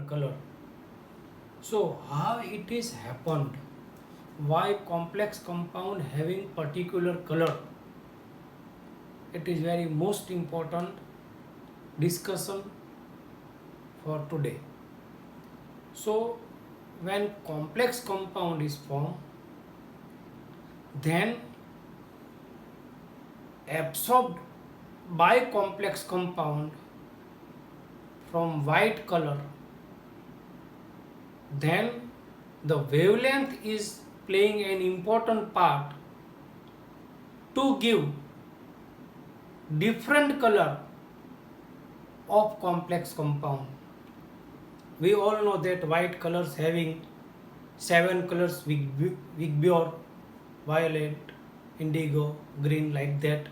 Color. So how it is happened? Why complex compound having particular color? It is very most important discussion for today. So when complex compound is formed, then absorbed by complex compound from white color, then the wavelength is playing an important part to give different color of complex compound. We all know that white colors having 7 colors: Vigbor, violet, indigo, green, like that.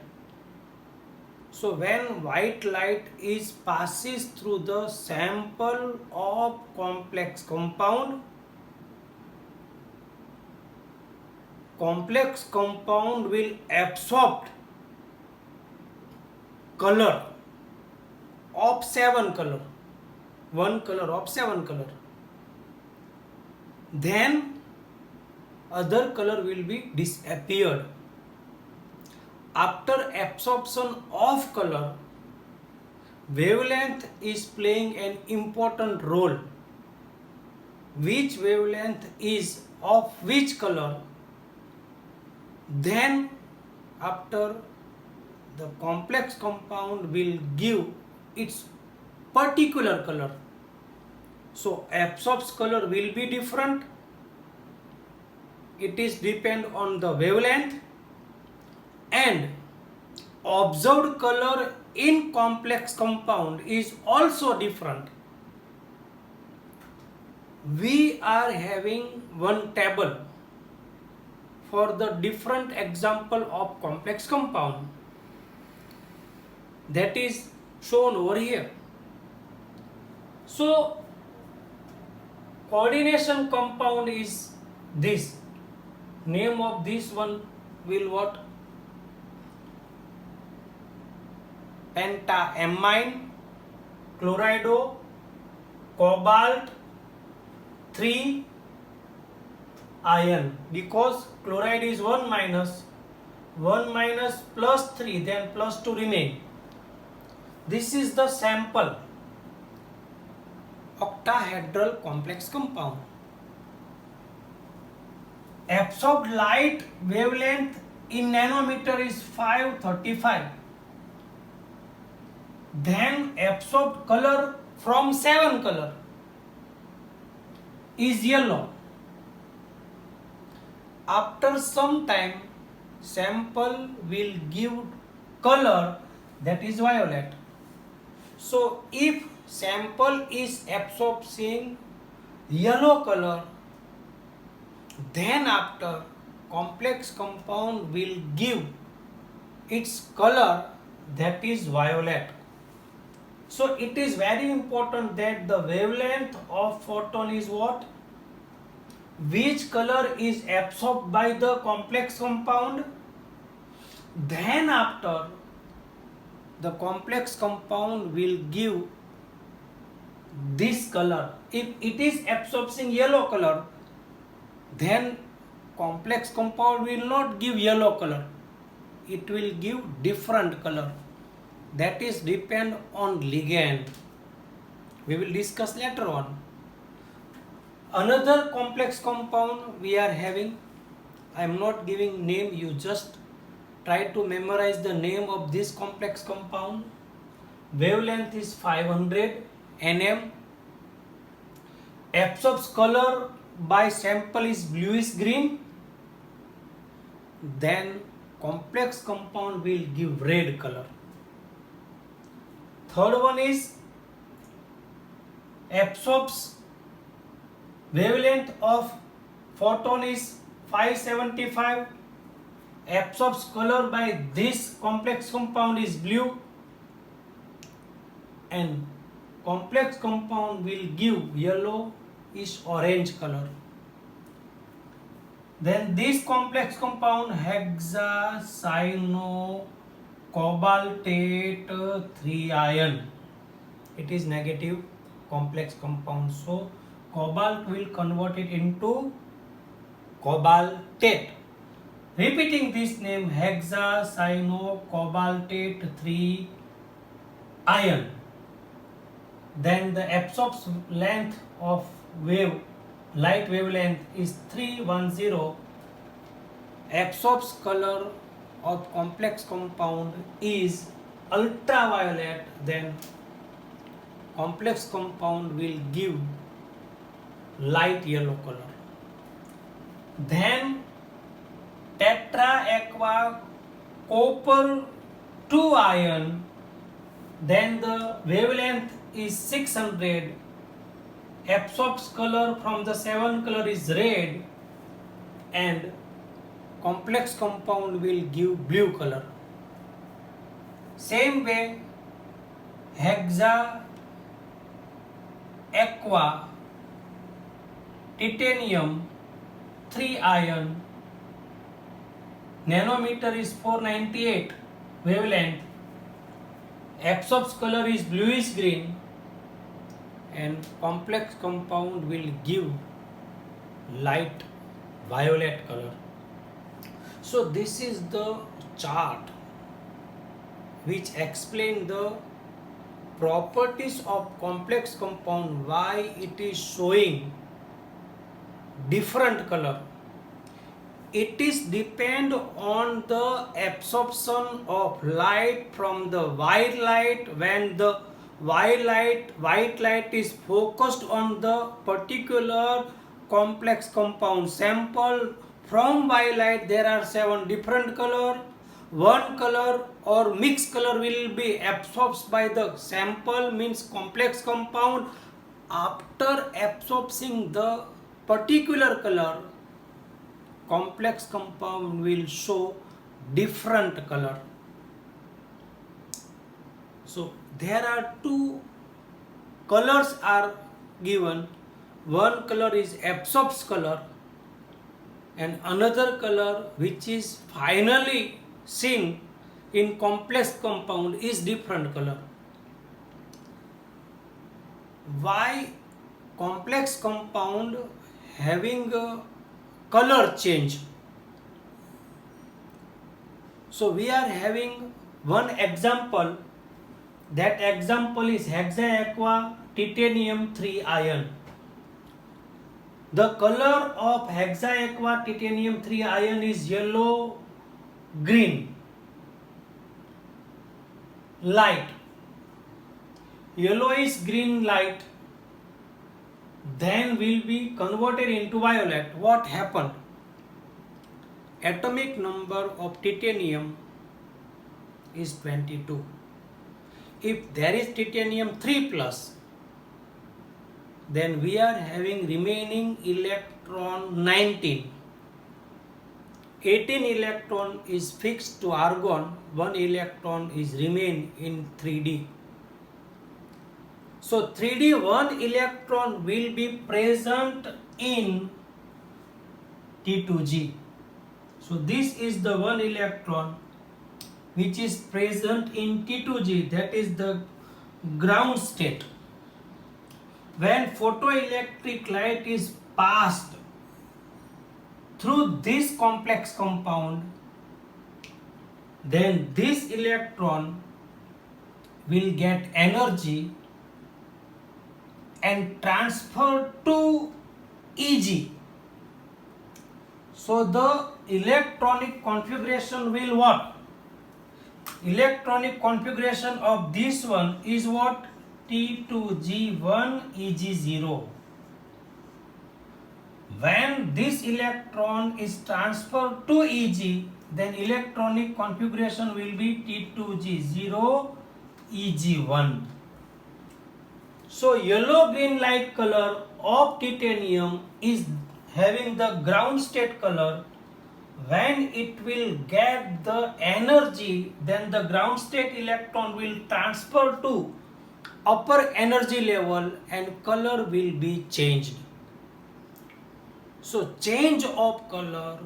So when white light is passes through the sample of complex compound will absorb color of 7 color, one color of 7 color. Then other color will be disappeared. After absorption of color, wavelength is playing an important role. Which wavelength is of which color? Then after the complex compound will give its particular color. So absorbed color will be different. It is depend on the wavelength, and observed color in complex compound is also different. We are having one table for the different example of complex compound that is shown over here. So coordination compound is this. Name of this one will what? Pentaamine, chlorido, cobalt 3 ion, because chloride is 1 minus plus 3, then plus 2 remain. This is the sample octahedral complex compound. Absorbed light wavelength in nanometer is 535. Then absorbed color from 7 color is yellow. After some time, sample will give color that is violet. So if sample is absorbing yellow color, then after complex compound will give its color that is violet. So it is very important that the wavelength of photon is what? Which color is absorbed by the complex compound? Then after the complex compound will give this color. If it is absorbing yellow color, then complex compound will not give yellow color. It will give different color. That is depend on ligand. We will discuss later on. Another complex compound we are having. I am not giving name. You just try to memorize the name of this complex compound. Wavelength is 500 nm. Absorbs color by sample is bluish green. Then complex compound will give red color. third one is absorbs wavelength of photon is 575, absorbs color by this complex compound is blue, and complex compound will give yellow is orange color. Then this complex compound hexacyanocobaltate 3 ion, it is negative complex compound, so cobalt will convert it into cobaltate. Repeating this name, hexacyanocobaltate 3 ion. Then the absorbs length of wave, light wavelength is 310. Absorbs color of complex compound is ultraviolet. Then complex compound will give light yellow color. Then tetra aqua copper 2 ion, then the wavelength is 600, absorbs color from the 7 color is red, and complex compound will give blue color. Same way, hexa aqua titanium 3 ion, nanometer is 498 wavelength, absorbs color is bluish green, and complex compound will give light violet color. So this is the chart which explain the properties of complex compound, why it is showing different color. It is depend on the absorption of light from the white light. When the white light is focused on the particular complex compound sample, from white light there are 7 different color. One color or mixed color will be absorbed by the sample, means complex compound. After absorbing the particular color, complex compound will show different color. So there are 2 colors are given. One color is absorbs color, and another color which is finally seen in complex compound is different color. Why complex compound having a color change? So we are having one example. That example is hexa aqua titanium 3 ion. The color of hexa aqua titanium 3 ion is yellow green light. Yellowish green light then will be converted into violet. What happened? Atomic number of titanium is 22. If there is titanium 3 plus, then we are having remaining electron 19. 18 electron is fixed to argon, 1 electron is remain in 3D. So 3D 1 electron will be present in T2G. So this is the 1 electron which is present in T2G, that is the ground state. When photoelectric light is passed through this complex compound, then this electron will get energy and transfer to Eg. So the electronic configuration will what? Electronic configuration of this one is what? T2G1 Eg0. When this electron is transferred to Eg, then electronic configuration will be T2G0 Eg1. So yellow green light color of titanium is having the ground state color. When it will get the energy, then the ground state electron will transfer to upper energy level and color will be changed. So change of color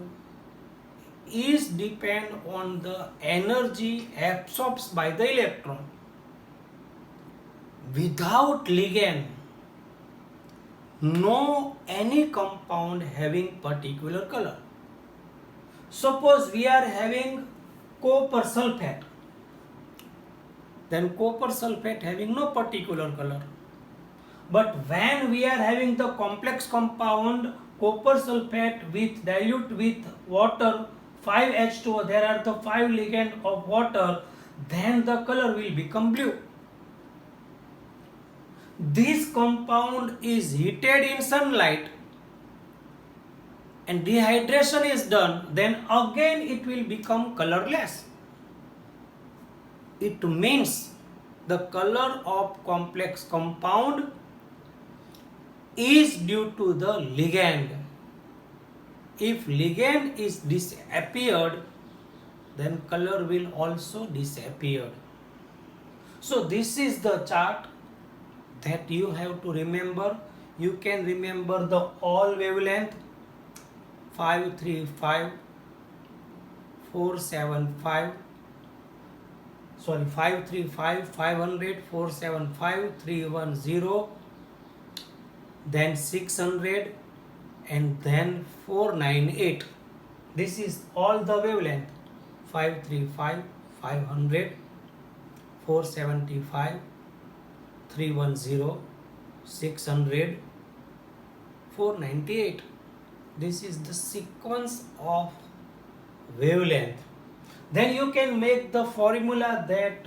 is depend on the energy absorbed by the electron. Without ligand, no any compound having particular color. Suppose we are having copper sulfate, then copper sulfate having no particular color. But when we are having the complex compound copper sulfate with dilute with water 5H2O, there are the 5 ligand of water, then the color will become blue. This compound is heated in sunlight and dehydration is done, then again it will become colorless. It means the color of complex compound is due to the ligand. If ligand is disappeared, then color will also disappear. So this is the chart that you have to remember. You can remember the all wavelength 535, 475, 535, 500, 475, 310, then 600 and then 498. This is all the wavelength 535, 500, 475, 310, 600, 498. This is the sequence of wavelength. Then you can make the formula that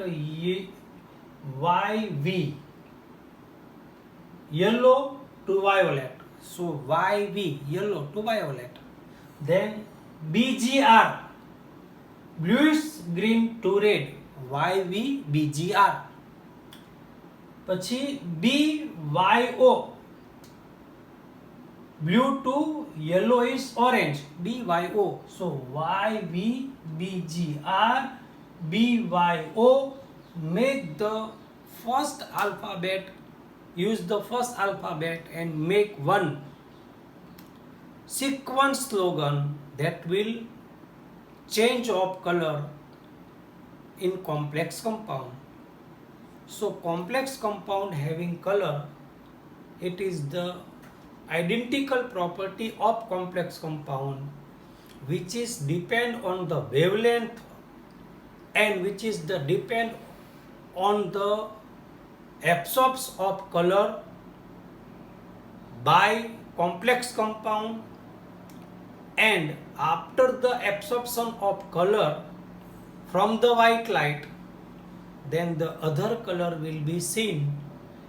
YV, yellow to violet. So YV, yellow to violet. Then BGR, bluish green to red. YV BGR. પછી BYO, blue to yellowish orange, BYO. So YV BGR BYO. Make the first alphabet, use the first alphabet and make one sequence slogan that will change of color in complex compound. So complex compound having color, it is the identical property of complex compound which is depend on the wavelength and which is the depend on the absorption of color by complex compound, and after the absorption of color from the white light, then the other color will be seen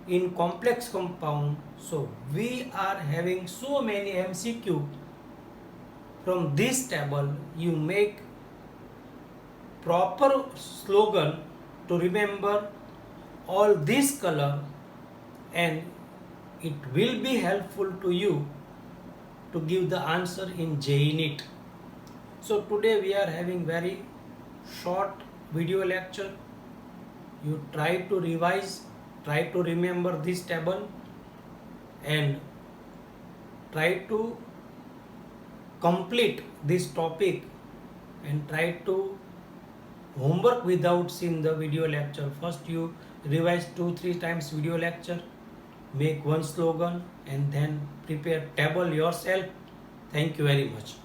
in complex compound. So we are having so many MCQ. From this table you make proper slogan to remember all this color, and it will be helpful to you to give the answer in JEE NEET. So today we are having very short video lecture. You try to revise, try to remember this table and try to complete this topic and try to homework without seeing the video lecture. First you revise 2-3 times video lecture, make one slogan and then prepare table yourself. Thank you very much.